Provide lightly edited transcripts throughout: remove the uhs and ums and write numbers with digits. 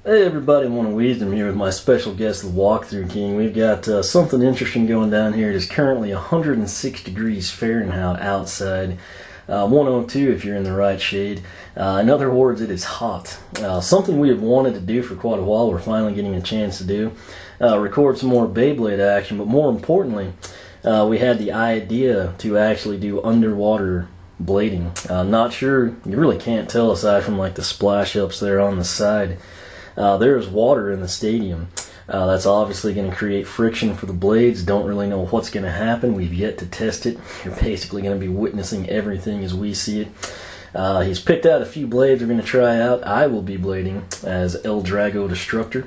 Hey everybody, One of Wisdom here with my special guest, the Walkthrough King. We've got something interesting going down here. It is currently 106 degrees Fahrenheit outside, 102 if you're in the right shade. In other words, it is hot. Something we have wanted to do for quite a while, we're finally getting a chance to do. Record some more Beyblade action, but more importantly, we had the idea to actually do underwater blading. Not sure, you really can't tell aside from like the splash ups there on the side. There's water in the stadium. That's obviously going to create friction for the blades. Don't really know what's going to happen. We've yet to test it. You're basically going to be witnessing everything as we see it. He's picked out a few blades we're going to try out. I will be blading as L-Drago Destructor.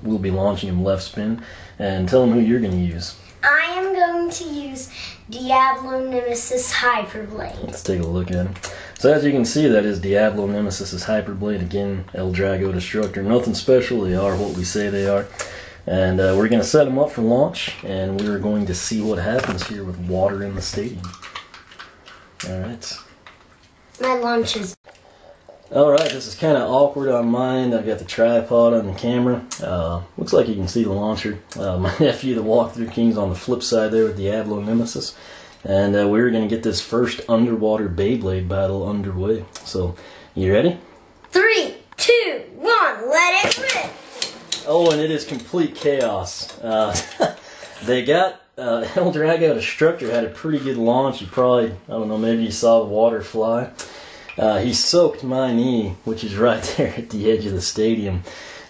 We'll be launching him left spin. And tell him who you're going to use. I am going to use Diablo Nemesis Hyperblade. Let's take a look at him. So as you can see, that is Diablo Nemesis' Hyperblade. Again, L-Drago Destructor. Nothing special. They are what we say they are. And we're going to set them up for launch, and we're going to see what happens here with water in the stadium. Alright. My launch is... Alright, this is kind of awkward on mine. I've got the tripod on the camera. Looks like you can see the launcher. My nephew, the Walkthrough King's on the flip side there with Diablo Nemesis. And we're going to get this first underwater Beyblade battle underway. So, you ready? 3, 2, 1, let it rip! Oh, and it is complete chaos. They got L-Drago Destructor had a pretty good launch. You probably, I don't know, maybe you saw the water fly. He soaked my knee, which is right there at the edge of the stadium.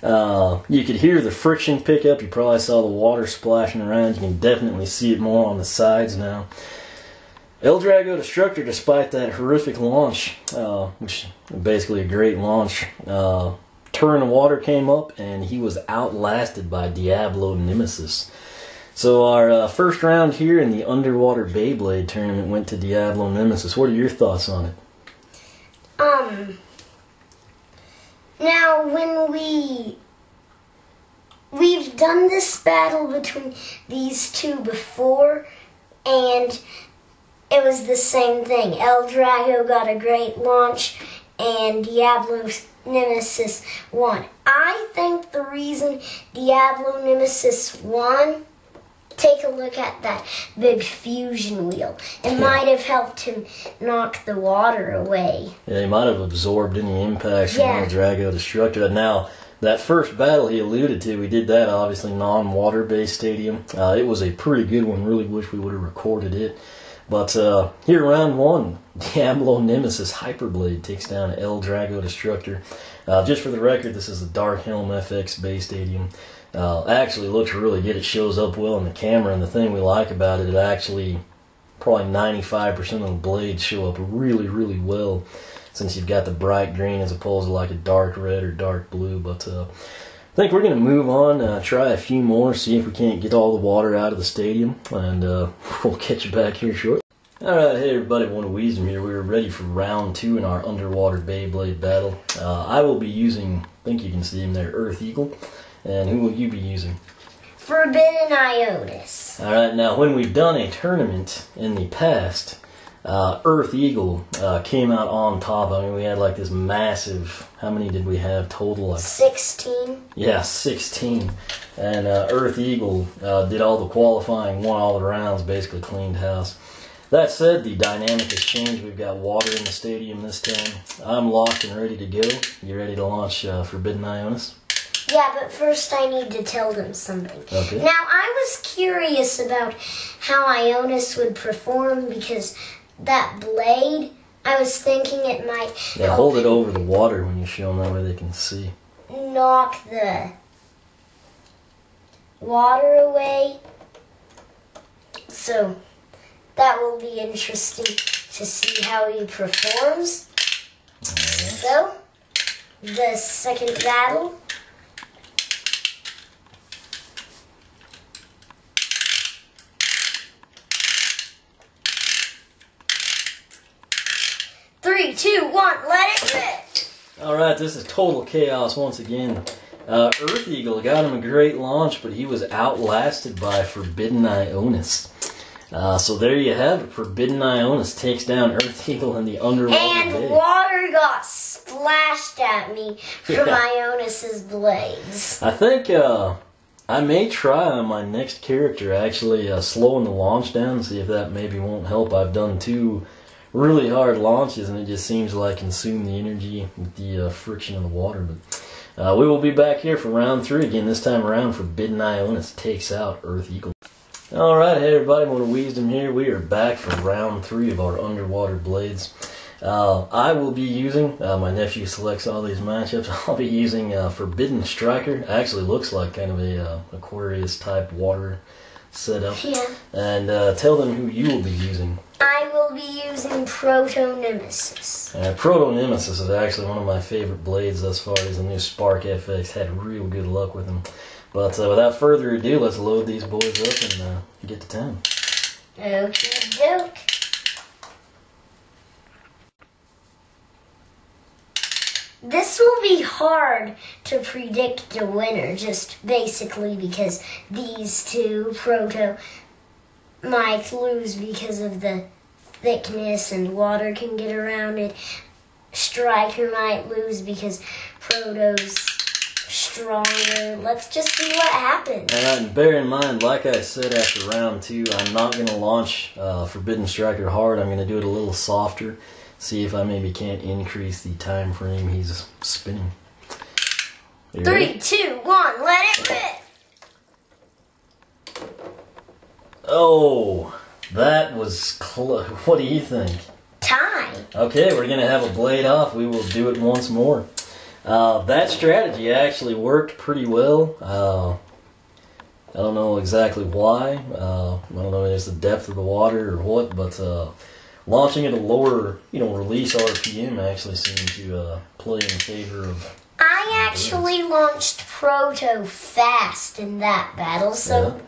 You could hear the friction pick up. You probably saw the water splashing around. You can definitely see it more on the sides now. L-Drago Destructor, despite that horrific launch, which is basically a great launch, turn of water came up and he was outlasted by Diablo Nemesis. So our first round here in the Underwater Beyblade Tournament went to Diablo Nemesis. What are your thoughts on it? Now when we've done this battle between these two before, and it was the same thing. L-Drago got a great launch, and Diablo Nemesis won. I think the reason Diablo Nemesis won, take a look at that big fusion wheel. It might have helped him knock the water away. Yeah, he might have absorbed any impacts from L-Drago Destructor. Now, that first battle he alluded to, we did that obviously non-water-based stadium. It was a pretty good one. Really wish we would have recorded it. But here, round one, Diablo Nemesis Hyperblade takes down L-Drago Destructor. Just for the record, this is the Dark Helm FX Bay Stadium. Actually looks really good. It shows up well in the camera, and the thing we like about it, it actually, probably 95% of the blades show up really, really well, since you've got the bright green as opposed to like a dark red or dark blue. But I think we're going to move on, try a few more, see if we can't get all the water out of the stadium, and we'll catch you back here shortly. Alright, hey everybody, One of Wisdom here. We're ready for round two in our Underwater Beyblade battle. I will be using, I think you can see him there, Earth Eagle. And who will you be using? Forbidden Ionis. Alright, now when we've done a tournament in the past, Earth Eagle came out on top. I mean, we had like this massive, how many did we have total? Like 16. Yeah, 16. And Earth Eagle did all the qualifying, won all the rounds, basically cleaned house. That said, the dynamic has changed. We've got water in the stadium this time. I'm locked and ready to go. You ready to launch Forbidden Ionis? Yeah, but first I need to tell them something. Okay. Now, I was curious about how Ionis would perform, because that blade, I was thinking it might... Yeah, hold it over the water when you show them, that way they can see. Knock the water away. So, that will be interesting to see how he performs. Right. So, the second battle... 3, 2, 1, let it rip! Alright, this is total chaos once again. Earth Eagle got him a great launch, but he was outlasted by Forbidden Ionis. So there you have it. Forbidden Ionis takes down Earth Eagle in the Underwater And Beyblade. water got splashed at me from Ionis's blades. I think I may try on my next character actually slowing the launch down and see if that maybe won't help. I've done 2 really hard launches and it just seems to like consume the energy with the friction of the water. But we will be back here for round 3 again. This time around, Forbidden Ionis takes out Earth Eagle. Alright, hey everybody, Motor Wisdom here. We are back for round 3 of our Underwater Blades. I will be using, my nephew selects all these matchups, I'll be using Forbidden Striker. Actually looks like kind of a Aquarius type water setup. Yeah. And tell them who you will be using. I will be using Proto Nemesis. Proto Nemesis is actually one of my favorite blades thus far. As the new Spark FX had real good luck with them. But without further ado, let's load these boys up and get to town. Okie doke. This will be hard to predict a winner, just basically because these 2, Proto, might lose because of the thickness and water can get around it. Striker might lose because Proto's stronger. Let's just see what happens. Alright, and bear in mind, like I said after round 2, I'm not going to launch Forbidden Striker hard. I'm going to do it a little softer. See if I maybe can't increase the time frame he's spinning. 3, 2, 1, let it rip! Oh, that was close. What do you think? Time. Okay, we're going to have a blade off. We will do it once more. That strategy actually worked pretty well. I don't know exactly why. I don't know if it's the depth of the water or what, but launching at a lower, release RPM actually seemed to play in favor of. I actually launched Proto fast in that battle, so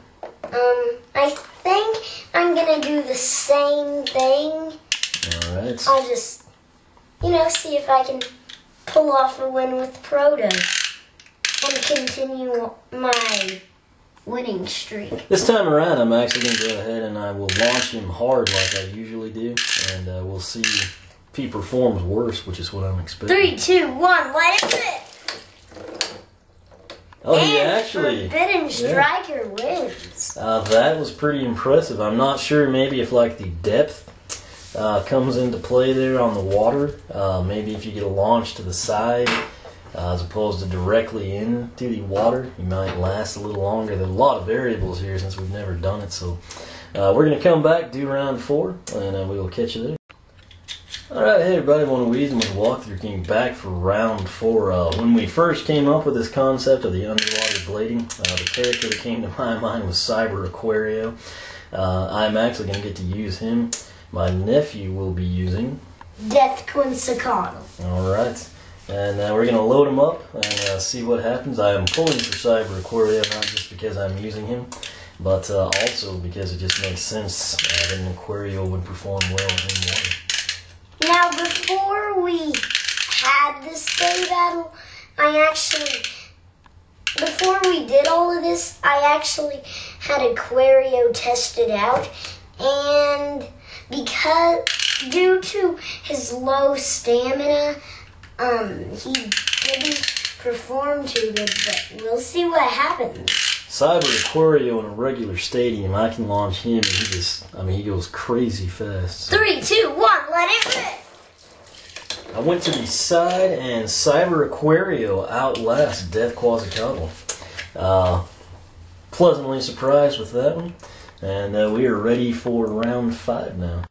I think I'm gonna do the same thing. Alright. I'll just, see if I can pull off a win with Proto and continue my winning streak. This time around, I'm actually going to go ahead and I will launch him hard like I usually do, and we'll see if he performs worse, which is what I'm expecting. 3, 2, 1, let it rip! Oh, he actually... Forbidden Striker wins. That was pretty impressive. I'm not sure maybe if like the depth comes into play there on the water. Maybe if you get a launch to the side as opposed to directly into the water, you might last a little longer. There's a lot of variables here since we've never done it. So we're going to come back, do round 4, and we will catch you there. Alright, hey everybody, Motor Wisdom with Walkthrough King back for round 4. When we first came up with this concept of the underwater blading, the character that came to my mind was Cyber Aquario. I'm actually going to get to use him. My nephew will be using Death Quetzalcoatl. Alright, and we're going to load him up and see what happens. I am pulling for Cyber Aquario, not just because I'm using him, but also because it just makes sense that an Aquario would perform well in water. Now, before we had this day battle, before we did all of this, I actually had Aquario tested out, and due to his low stamina, he didn't perform too good, but we'll see what happens. Cyber Aquario in a regular stadium, I can launch him and he goes crazy fast. 3, 2, 1, let it rip! I went to the side and Cyber Aquario outlasts Death Quetzalcoatl. Pleasantly surprised with that one. And we are ready for round 5 now.